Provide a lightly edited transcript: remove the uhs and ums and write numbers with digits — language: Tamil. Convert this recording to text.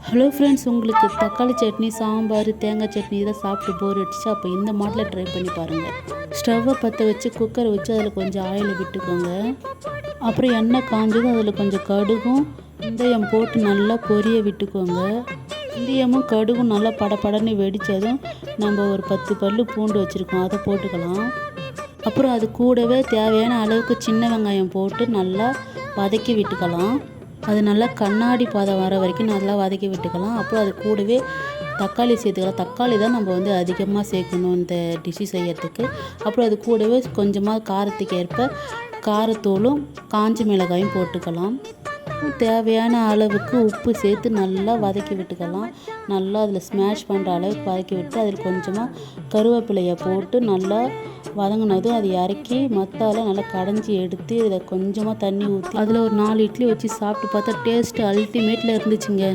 ஹலோ ஃப்ரெண்ட்ஸ், உங்களுக்கு தக்காளி சட்னி, சாம்பார், தேங்காய் சட்னி இதை சாப்பிட்டு போர் அடிச்சு அப்போ இந்த மாடலில் ட்ரை பண்ணி பாருங்கள். ஸ்டவ்வை பற்ற வச்சு குக்கரை வச்சு அதில் கொஞ்சம் ஆயில் விட்டுக்கோங்க. அப்புறம் எண்ணெய் காஞ்சதும் அதில் கொஞ்சம் கடுகும் வெந்தயம் போட்டு நல்லா பொரிய விட்டுக்கோங்க. வெந்தயமும் கடுகும் நல்லா படப்படன்னு வெடித்ததும் நம்ம ஒரு 10 பல்லு பூண்டு வச்சுருக்கோம், அதை போட்டுக்கலாம். அப்புறம் அது கூடவே தேவையான அளவுக்கு சின்ன வெங்காயம் போட்டு நல்லா வதக்கி விட்டுக்கலாம். அது நல்லா கண்ணாடி பதம் வர வரைக்கும் நல்லா வதக்கி விட்டுக்கலாம். அப்புறம் அது கூடவே தக்காளி சேர்த்துக்கலாம். தக்காளி தான் நம்ம அதிகமாக சேர்க்கணும் இந்த டிஷ்ஷு செய்யறதுக்கு. அப்புறம் அது கூடவே கொஞ்சமாக காரத்துக்கு ஏற்ப காரத்தூளும் காஞ்ச மிளகாயும் போட்டுக்கலாம். தேவையான அளவுக்கு உப்பு சேர்த்து நல்லா வதக்கி விட்டுக்கலாம். நல்லா அதில் ஸ்மாஷ் பண்ணுற அளவுக்கு வதக்கி விட்டு அதில் கொஞ்சமாக கருவேப்பிலையை போட்டு நல்லா வதங்கினதும் அதை இறக்கி மத்தால நல்லா கடைஞ்சி எடுத்து இதில் கொஞ்சமாக தண்ணி ஊற்றி அதில் ஒரு 4 இட்லி வச்சு சாப்பிட்டு பார்த்தா டேஸ்ட்டு அல்டிமேட்டில் இருந்துச்சுங்க.